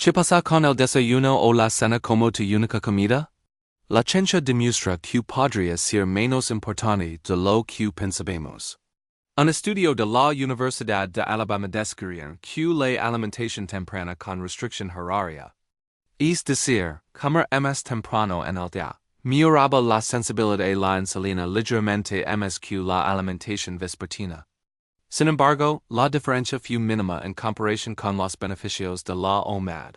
¿Qué pasa con el desayuno o la cena como tu única comida? La ciencia demuestra que podría ser menos importante de lo que pensamos. Un estudio de la Universidad de Alabama descubrió que la alimentación temprana con restricción horaria, es decir, comer más temprano en el día, mejoraba la sensibilidad a la insulina ligeramente más que la alimentación vespertina. Sin embargo, la diferencia fue mínima en comparación con los beneficios de la OMAD.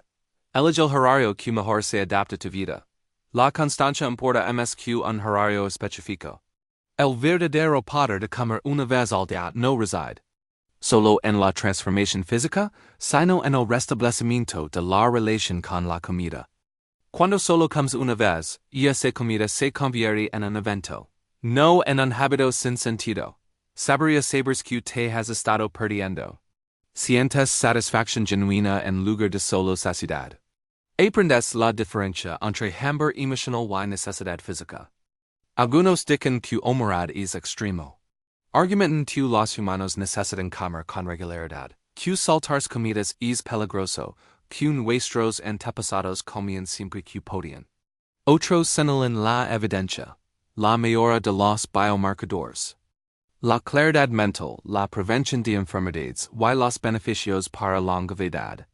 Elige el horario que mejor se adapta a tu vida. La constancia importa más que un horario específico. El verdadero poder de comer una vez al día no reside solo en la transformación física, sino en el restablecimiento de la relación con la comida. Cuando solo comes una vez, esa comida se convierte en un evento, no en un hábito sin sentido. Sabrías saber que te has estado perdiendo. Sientes satisfacción genuina en lugar de solo saciedad. Aprendes la diferencia entre hambre emocional y necesidad física. Algunos dicen que OMAD es extremo. Argumentan que los humanos necesitan comer con regularidad, que saltar comidas es peligroso, que nuestros antepasados comían siempre que podían. Otros señalan la evidencia, la mejora de los biomarcadores, la claridad mental, la prevención de enfermedades y los beneficios para la longevidad.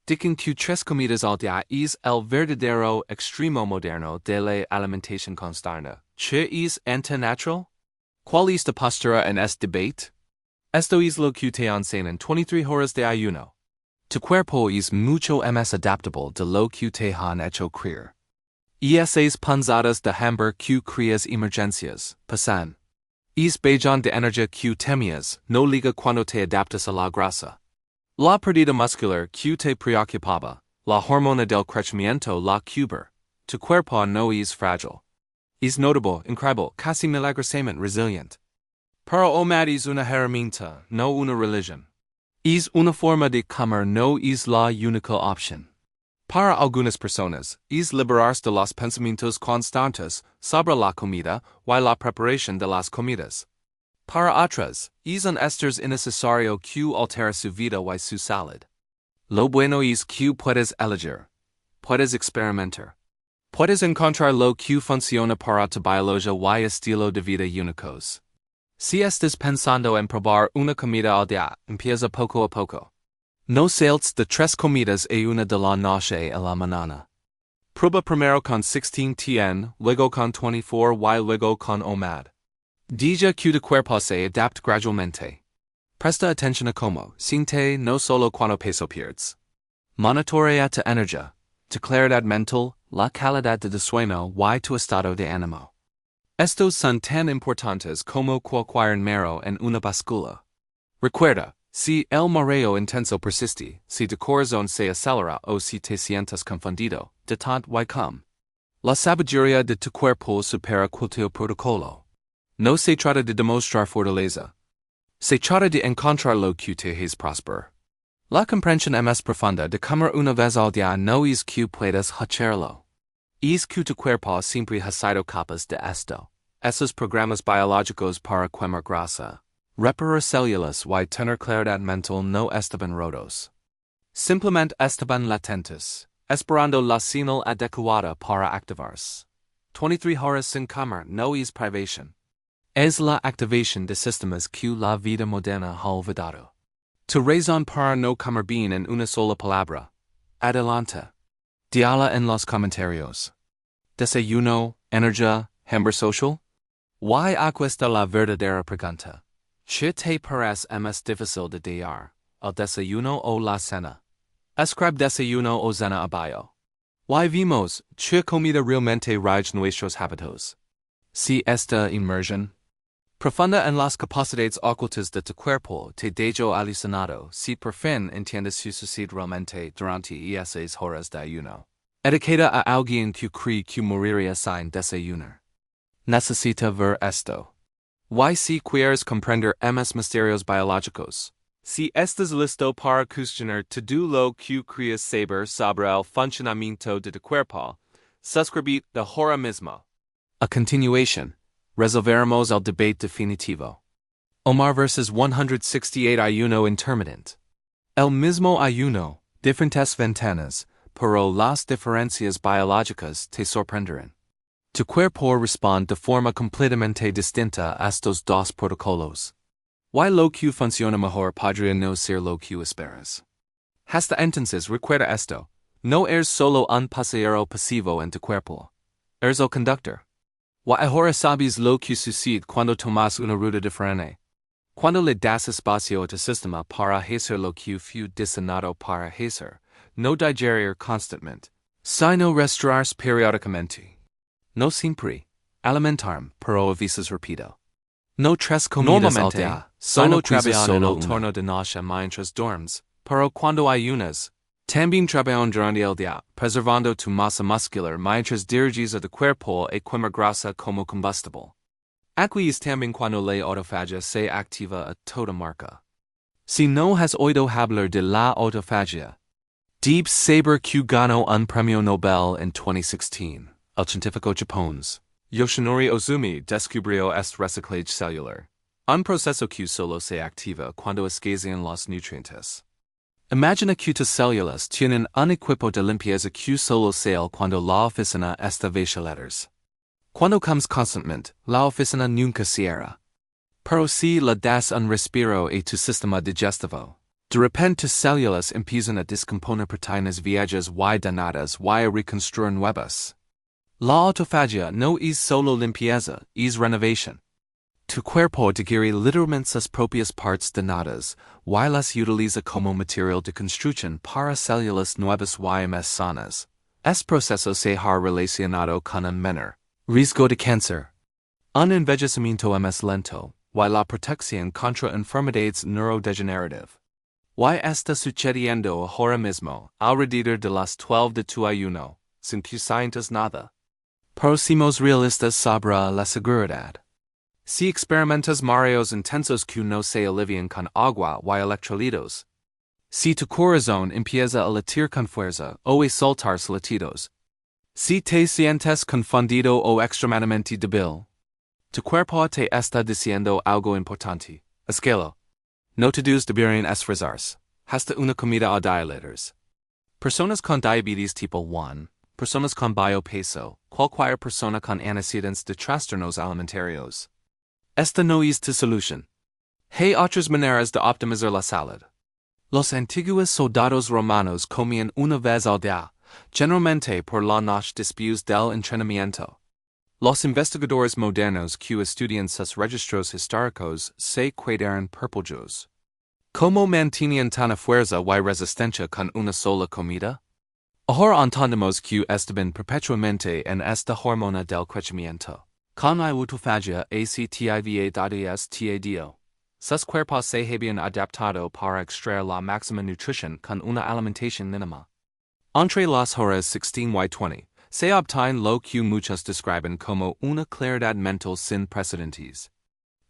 Dicen que 3 comidas al día es el verdadero extremo moderno de la alimentación constante. ¿Qué es antinatural? ¿Cuál es la postura en este debate? Esto es lo que te enseñan 23 horas de ayuno. Tu cuerpo es mucho más adaptable de lo que te han hecho creer. Y esas panzadas de hambre que creas emergencias, pasan. Es bellón de energía que temías, no liga cuando te adaptas a la grasa. La pérdida muscular que te preocupaba, la hormona del crecimiento la cubre. Tu cuerpo no es frágil. Es notable, increíble, casi milagrosamente resilient. Pero OMAD es una herramienta, no una religión. Es una forma de comer, no es la única opción. Para algunas personas, es liberarse de los pensamientos constantes sobre la comida y la preparación de las comidas. Para otras, es un estrés innecesario que altera su vida y su salud. Lo bueno es que puedes elegir. Puedes experimentar. Puedes encontrar lo que funciona para tu biología y estilo de vida únicos. Si estás pensando en probar una comida al día, empieza poco a poco. No saltes de 3 comidas a una de la noche a la mañana. Prueba primero con 16 tn, luego con 24 y luego con OMAD. Deja que tu cuerpo se adapte gradualmente. Presta atención a cómo, siente no solo cuando peso pierdes. Monitorea tu energía, tu claridad mental, la calidad de tu sueño y tu estado de ánimo. Estos son tan importantes como cualquier número en una báscula. Recuerda, si el mareo intenso persiste, si tu corazón se acelera o si te sientes confundido, detente y come. La sabiduría de tu cuerpo supera cualquier protocolo. No se trata de demostrar fortaleza. Se trata de encontrar lo que te hace prosperar. La comprensión más profunda de comer una vez al día no es que puedas hacerlo. Es que tu cuerpo siempre ha sido capaz de esto. Esos programas biológicos para quemar grasa, reparar células y tener claridad mental no estaban rotos. Simplemente estaban latentes, esperando la señal adecuada para activarse. 23 horas sin comer no es privación. Es la activación de sistemas que la vida moderna ha olvidado. Tu razón para no comer bien en una sola palabra. Adelante. Diala en los comentarios. Desayuno, energía, hambre social? ¿Why aquesta la verdadera pregunta? ¿Qué te parece más difícil de dar, el desayuno o la cena? Escribe desayuno o cena abajo. ¿Why vimos qué comida realmente rige nuestros hábitos? Si esta inmersión profunda en las capacidades ocultas de tu cuerpo te dejo alucinado si por fin entiendes su sucede realmente durante esas horas de ayuno. Educada a alguien que cree que moriría sin desayunar. Necesita ver esto. Y si quieres comprender más misterios biológicos, si estás listo para cuestionar todo lo que crees saber sobre el funcionamiento de tu cuerpo, suscríbete ahora mismo. A continuación, resolveremos el debate definitivo. OMAD vs 168 ayuno intermittent. El mismo ayuno, Diferentes ventanas, pero las diferencias biológicas te sorprenderán. Tu cuerpo responde de forma completamente distinta a estos dos protocolos. Why lo que funciona mejor podría no ser lo que esperas. Hasta entonces recuerda esto, no eres solo un pasajero pasivo en tu cuerpo. Eres el conductor. Why ahora sabes lo que sucede cuando tomas una ruta diferente. Cuando le das espacio a tu sistema para hacer lo que fue diseñado para hacer, no digerir constantemente, sino restaurarse periódicamente. No siempre alimentarme, pero a veces rápido. No tres comidas al día, solo trabajan en el turno de noche mientras duermes, pero cuando ayunas, también trabajan durante el día, preservando tu masa muscular mientras diriges a tu cuerpo a quemar grasa como combustible. Aquí es también cuando la autofagia se activa a toda marca. Si no has oído hablar de la autofagia, Deep Saber que ganó un Premio Nobel en 2016, el científico japonés Yoshinori Ozumi descubrió este reciclaje celular, un proceso que solo se activa cuando escasean los nutrientes. Imagina que tus células tienen un equipo de limpieza que solo sale cuando la oficina está vacía. Cuando comes constantemente, la oficina nunca cierra. Pero si le das un respiro a tu sistema digestivo, de repente tus células empiezan a descomponer proteínas viejas y dañadas y a reconstruir nuevas. La autofagia no es solo limpieza, es renovación. Tu cuerpo digiere literalmente sus propias partes dañadas y las utiliza como material de construcción para células nuevas y más sanas. Este proceso se ha relacionado con un menor riesgo de cáncer, un envejecimiento más lento y la protección contra enfermedades neurodegenerativas. Y está sucediendo ahora mismo alrededor de las 12 de tu ayuno, sin que sientas nada. Pero somos realistas sobre la seguridad. Si experimentas mareos intensos que no se alivian con agua y electrolitos. Si tu corazón empieza a latir con fuerza o a soltarse latidos. Si te sientes confundido o extremadamente débil. Tu cuerpo te está diciendo algo importante. Escala. No todos deberían esforzarse. Hasta una comida a dilators. Personas con diabetes tipo 1. Personas con biopeso, cualquier persona con antecedentes de trastornos alimentarios. Esta no es tu solución. Hay otras maneras de optimizar la salud. Los antiguos soldados romanos comían una vez al día, generalmente por la noche después del entrenamiento. Los investigadores modernos que estudian sus registros históricos se quedaron perplejos. ¿Cómo mantenían tanta fuerza y resistencia con una sola comida? Ahora entendemos que estaban perpetuamente en esta hormona del crecimiento. Con la autofagia activa sus cuerpos se habían adaptado para extraer la máxima nutrición con una alimentación mínima. Entre las horas 16 y 20, se obtiene lo que muchos describen como una claridad mental sin precedentes.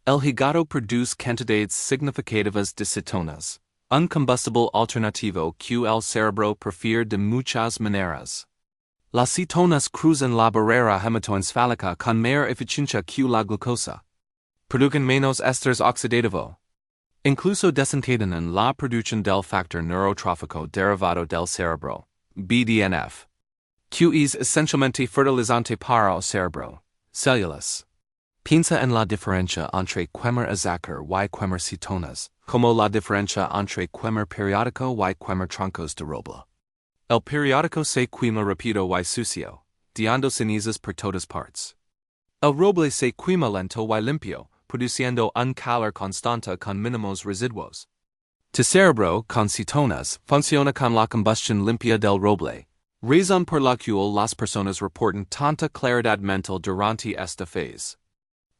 El hígado produce cantidades significativas de cetonas, un combustible alternativo que el cerebro prefiere de muchas maneras. Las cetonas cruzan la barrera hematoencefálica con mayor eficiencia que la glucosa. Producen menos estrés oxidativo. Incluso desencadenan la producción del factor neurotrófico derivado del cerebro, BDNF, que es esencialmente fertilizante para el cerebro, células. Piensa en la diferencia entre quemar azúcar y quemar cetonas, como la diferencia entre quemar periódico y quemar troncos de roble. El periódico se quema rápido y sucio, dejando cenizas por todas partes. El roble se quema lento y limpio, produciendo un calor constante con mínimos residuos. Tu cerebro, con cetonas, funciona con la combustión limpia del roble, razón por la cual las personas reportan tanta claridad mental durante esta fase.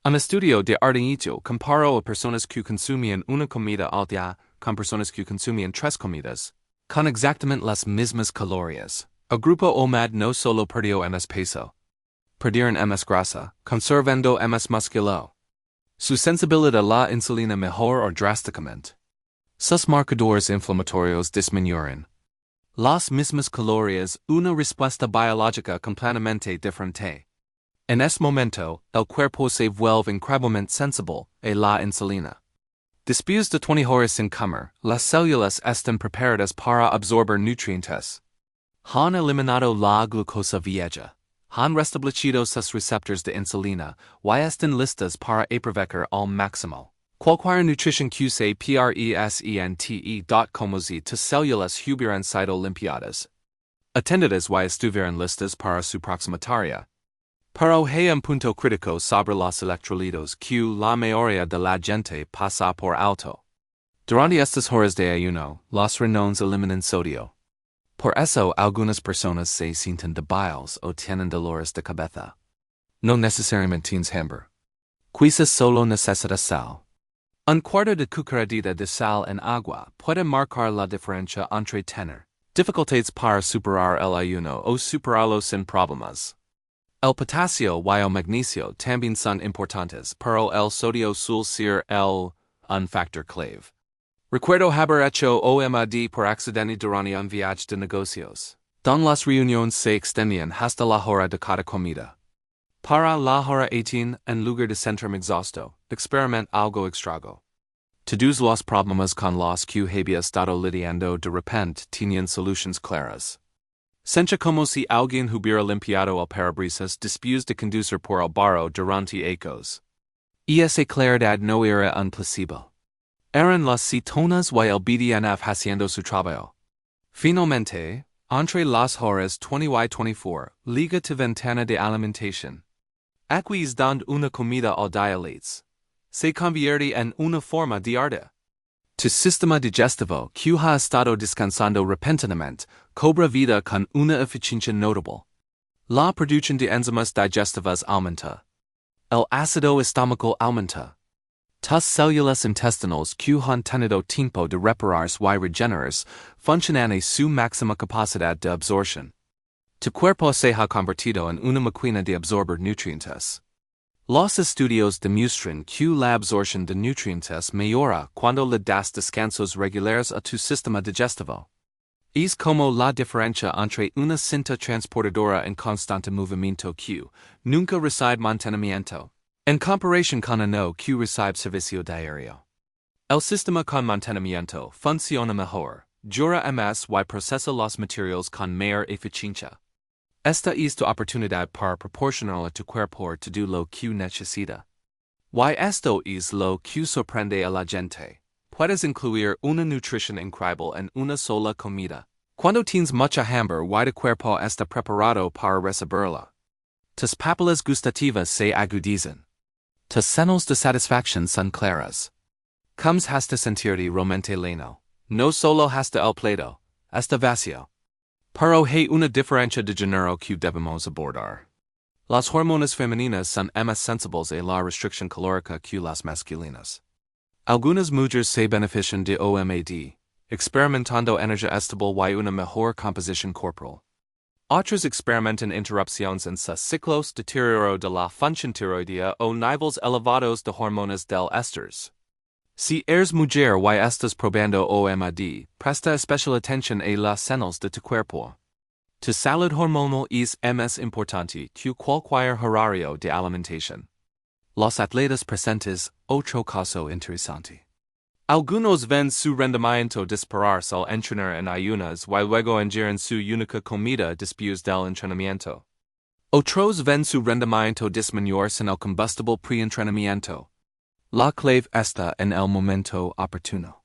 Un estudio de Ardito comparó a personas que consumían una comida al día con personas que consumían 3 comidas, con exactamente las mismas calorías. El grupo OMAD no solo perdió más peso, perdieron más grasa, conservando más músculo. Su sensibilidad a la insulina mejoró drásticamente. Sus marcadores inflamatorios disminuyeron. Las mismas calorías, una respuesta biológica completamente diferente. En ese momento, el cuerpo se vuelve increíblemente sensible a la insulina. Después de 20 horas sin comer, las células están preparadas para absorber nutrientes. Han eliminado la glucosa vieja. Han restablecido sus receptors de insulina, y están listas para aprovechar al máximo. Cualquier nutrición que se presente. Como si tus células hubieran sido limpiadas. Atendidas y estuvieran listas para su próxima tarea. Pero hay un punto crítico sobre los electrolitos que la mayoría de la gente pasa por alto. Durante estas horas de ayuno, los riñones eliminan sodio. Por eso algunas personas se sienten débiles o tienen dolores de cabeza. No necesariamente tienes hambre. Quizás solo necesitas sal. Un cuarto de cucharadita de sal en agua puede marcar la diferencia entre tener dificultades para superar el ayuno o superarlo sin problemas. El potasio y el magnesio también son importantes, pero el sodio suele ser un factor clave. Recuerdo haber hecho OMAD por accidente durante un viaje de negocios, donde las reuniones se extendían hasta la hora de cada comida. Para la hora 18, en lugar de sentirme exhausto, experiment algo extrago. Todos los problemas con los que había estado lidiando de repente tenían soluciones claras. Sentía como si alguien hubiera limpiado el parabrisas después de conducir por el barro durante ecos. Y esa claridad no era un placebo. Eran las Cetonas y el BDNF haciendo su trabajo. Finalmente, entre las horas 20 y 24, liga tu ventana de alimentación. Aquí es donde una comida al día se convierte en una forma diaria. Tu sistema digestivo que ha estado descansando repentinamente cobra vida con una eficiencia notable. La producción de enzimas digestivas aumenta. El ácido estómago aumenta. Tus células intestinales que han tenido tiempo de repararse y regenerarse funcionan a su máxima capacidad de absorción. Tu cuerpo se ha convertido en una máquina de absorber nutrientes. Los estudios demuestran que la absorción de nutrientes mejora cuando le das descansos regulares a tu sistema digestivo. Es como la diferencia entre una cinta transportadora en constante movimiento que nunca recibe mantenimiento, en comparación con uno que recibe servicio diario. El sistema con mantenimiento funciona mejor, dura más y procesa los materiales con mayor eficiencia. Esta es tu oportunidad para proporcionar a tu cuerpo todo lo que necesita. Y esto es lo que sorprende a la gente. Puedes incluir una nutrición increíble en una sola comida. Cuando tienes mucha hambre y tu cuerpo está preparado para recibirla. Tus papilas gustativas se agudizan. Tus señales de satisfacción son claras. Comes hasta sentirte realmente lleno. No solo hasta el plato, hasta vacío. Pero hay una diferencia de género que debemos abordar. Las hormonas femeninas son más sensibles a la restricción calórica que las masculinas. Algunas mujeres se benefician de OMAD, experimentando energía estable y una mejor composición corporal. Otras experimentan interrupciones en sus ciclos, deterioro de la función tiroidea o niveles elevados de hormonas del estrés. Si eres mujer y estás probando OMAD, presta especial atención a las señales de tu cuerpo. Tu salud hormonal es más importante que cualquier horario de alimentación. Los atletas presentes, otro caso interesante. Algunos ven su rendimiento dispararse al entrenar en ayunas y luego ingieren su única comida después del entrenamiento. Otros ven su rendimiento disminuirse en el combustible pre-entrenamiento. La clave está en el momento oportuno.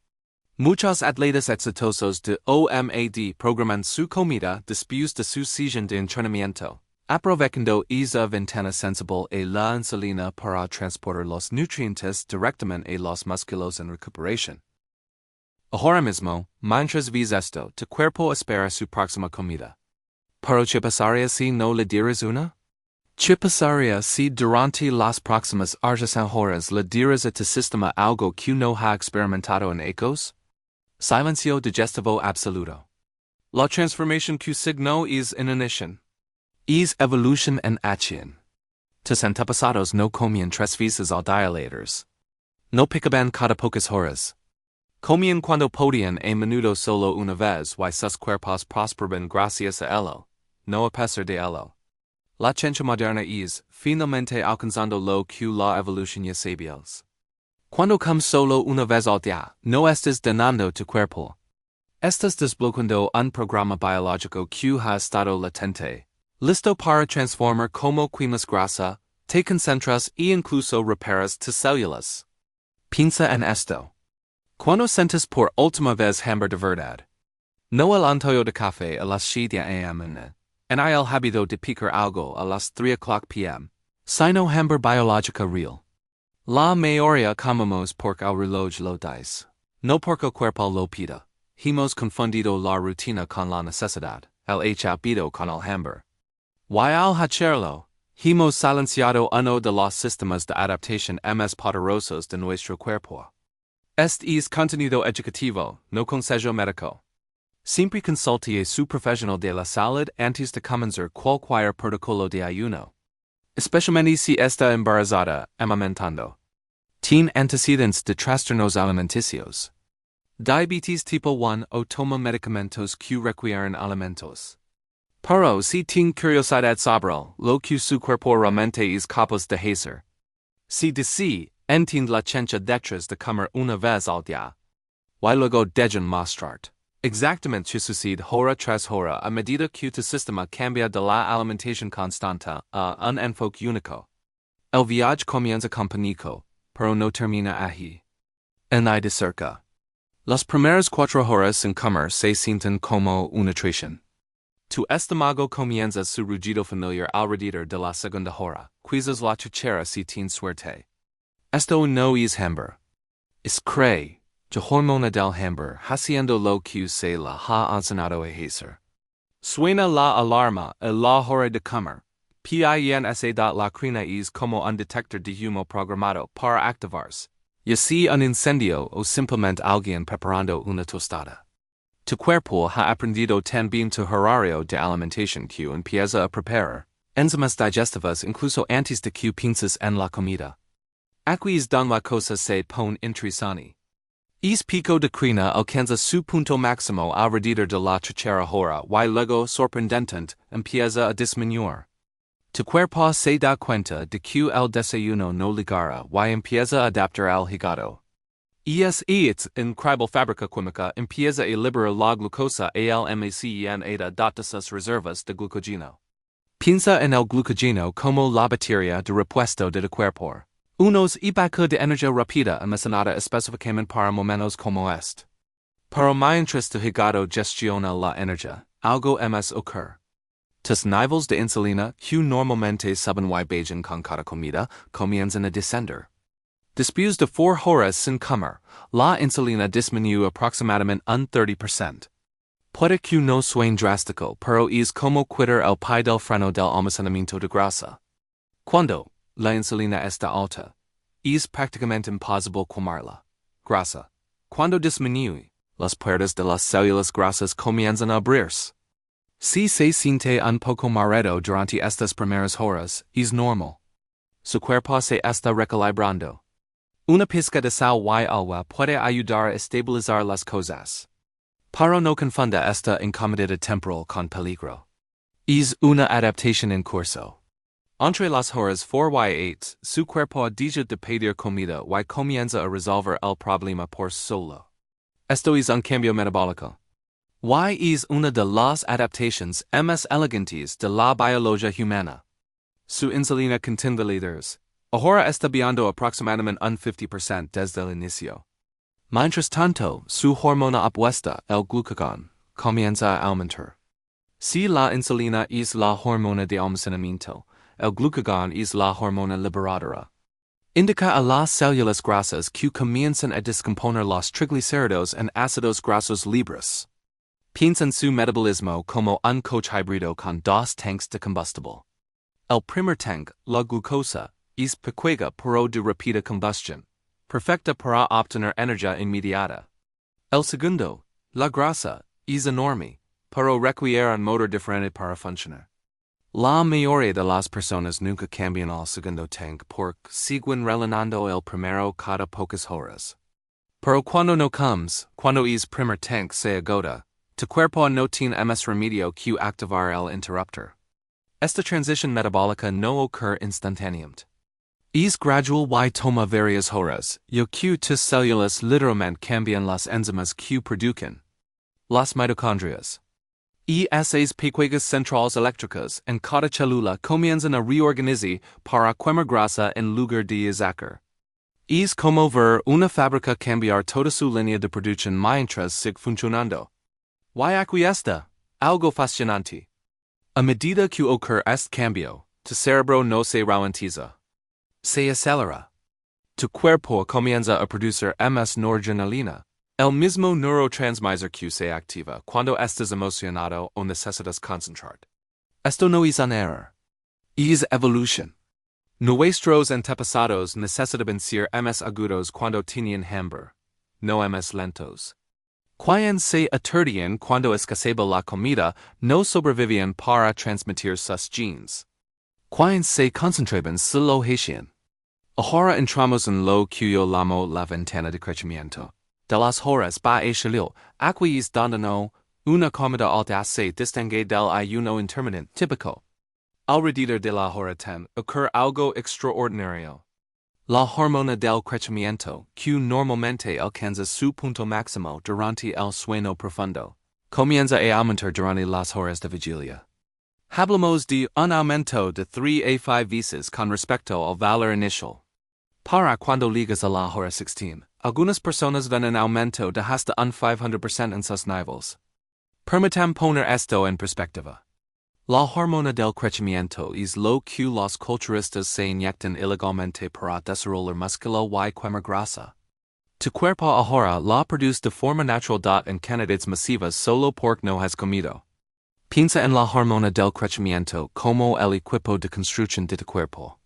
Muchos atletas exitosos de OMAD programan su comida después de su sesión de entrenamiento, aprovechando esa ventana sensible a la insulina para transportar los nutrientes directamente a los músculos en recuperación. Ahora mismo, mientras ves esto, tu cuerpo espera su próxima comida. ¿Pero qué pasaría si no le dieras una? ¿Qué pasaría si durante las próximas horas le dieras a tu sistema algo que no ha experimentado en ecos? Silencio digestivo absoluto. La transformación que signó es inanición. Es evolución en acción. Tus antepasados no comían 3 veces al día. No picaban cada pocas horas. Comían cuando podían a menudo solo una vez y sus cuerpos prosperaban gracias a ello, no a pesar de ello. La ciencia moderna es, finalmente alcanzando lo que la evolución ya sabías. Cuando comes solo una vez al día, no estés donando tu cuerpo. Estás desbloqueando un programa biológico que ha estado latente. Listo para transformar como quemas grasa, te concentras e incluso reparas tus células. Piensa en esto. Cuando sientes por última vez hambre de verdad. No el antojo de café a las 7 a.m. En el hábito de picar algo a las 3 p.m. Sino hambre biológica real. La mayoría comemos porque el reloj lo dice. No porque el cuerpo lo pida. Hemos confundido la rutina con la necesidad, el hábito con el hambre. Y al hacerlo, hemos silenciado uno de los sistemas de adaptación más poderosos de nuestro cuerpo. Este es contenido educativo, no consejo médico. Siempre consulte a su profesional de la salud antes de comenzar cualquier protocolo de ayuno. Especialmente si está embarazada, amamentando. Tiene antecedentes de trastornos alimenticios. Diabetes tipo 1 o toma medicamentos que requieren alimentos. Pero si tiene curiosidad sobre lo que su cuerpo realmente es capaz de hacer. Si desea, entiende la ciencia detrás de comer una vez al día. Y luego dejen mostrarte. Exactamente qué sucede hora tras hora a medida que tu sistema cambia de la alimentación constante a un enfoque único. El viaje comienza con pánico, pero no termina ahí. En de cerca. Las primeras 4 horas sin comer se sienten como una traición. Tu estómago comienza su rugido familiar alrededor de la segunda hora, quizás la tercera si tienes suerte. Esto no es hambre. Es cree. La hormona del hambre haciendo lo que se la ha enseñado a hacer. Suena la alarma a la hora de comer. Piensa la crina es como un detector de humo programado para activarse. Ya sea un incendio o simplemente alguien preparando una tostada. Tu cuerpo ha aprendido también tu horario de alimentación que empieza a preparar enzimas digestivas incluso antes de que pienses en la comida. Aquí es donde la cosa se pone interesante. Es pico de crina alcanza su punto máximo alrededor de la tercera hora y luego sorprendente empieza a disminuir. Tu cuerpo se da cuenta de que el desayuno no ligara y empieza a adaptar al hígado. Es increíble fábrica química empieza a liberar la glucosa almacen de sus reservas de glucógeno. Piensa en el glucógeno como la batería de repuesto de tu cuerpo. Unos hibaco de energía rápida almacenada específicamente para momentos como este. Pero mientras tu hígado gestiona la energía, algo más ocurre. Tus niveles de insulina, que normalmente suben y bajan con cada comida, comienzan a descender. Después de 4 horas sin comer, la insulina disminuye aproximadamente un 30%. Puede que no suene drástico, pero es como quitar el pie del freno del almacenamiento de grasa. Cuando la insulina está alta, es prácticamente imposible quemarla. Grasa. Cuando disminuye, las puertas de las células grasas comienzan a abrirse. Si se siente un poco mareado durante estas primeras horas, es normal. Su cuerpo se está recalibrando. Una pizca de sal y agua puede ayudar a estabilizar las cosas. Pero no confunda esta incomodidad temporal con peligro. Es una adaptación en curso. Entre las horas 4 y 8, su cuerpo deja de pedir comida y comienza a resolver el problema por solo. Esto es un cambio metabólico. Y es una de las adaptaciones más elegantes de la biología humana. Su insulina contiene líderes. Ahora está viendo aproximadamente un 50% desde el inicio. Mientras tanto, su hormona opuesta, el glucagón, comienza a aumentar. Si la insulina es la hormona de almacenamiento, el glucagón es la hormona liberadora. Indica a las células grasas que comienzan a descomponer los triglicéridos en ácidos grasos libres. Piensa en su metabolismo como un coche híbrido con 2 tanques de combustible. El primer tanque, la glucosa, es pequeña pero de rápida combustión, perfecta para obtener energía inmediata. El segundo, la grasa, es enorme, pero requiere un motor diferente para funcionar. La mayoría de las personas nunca cambian al segundo tanque porque siguen rellenando el primero cada pocas horas. Pero cuando no comes, cuando es primer tanque se agota, tu cuerpo no tiene más remedio que activar el interruptor. Esta transición metabólica no ocurre instantáneamente. Es gradual y toma varias horas, yo que tus células literalmente cambian las enzimas que producen las mitocondrias. Esas pequeñas centrales eléctricas en cada célula comienzan a reorganizar para quemar grasa en lugar de azúcar. Es como ver una fábrica cambiar toda su línea de producción mientras sigue funcionando. Y aquí está algo fascinante. A medida que ocurre este cambio, tu cerebro no se ralentiza. Se acelera. Tu cuerpo comienza a producir más noradrenalina, el mismo neurotransmisor que se activa cuando estás emocionado o necesitas concentrar. Esto no es un error. Es evolución. Nuestros antepasados necesitaban ser más agudos cuando tenían hambre, no más lentos. Cuando se aturdían cuando escaseaba la comida, no sobrevivían para transmitir sus genes. Cuando se concentraban solo hacían. Ahora entramos en lo que yo llamo la ventana de crecimiento. De las horas ba echelio, aquí es donde no una comida alta se distingue del ayuno intermitente típico. Alrededor de la hora 10 ocurre algo extraordinario. La hormona del crecimiento, que normalmente alcanza su punto máximo durante el sueño profundo, comienza a aumentar durante las horas de vigilia. Hablamos de un aumento de 3 a 5 veces con respecto al valor inicial. Para cuando llegas a la hora 16, algunas personas ven un aumento de hasta un 500% en sus niveles. Permitam poner esto en perspectiva. La hormona del crecimiento es lo que los culturistas se inyectan ilegalmente para desarrollar músculo y quemar grasa. Tu cuerpo ahora la produce de forma natural en cantidades masivas solo porque no has comido. Piensa en la hormona del crecimiento como el equipo de construcción de tu cuerpo.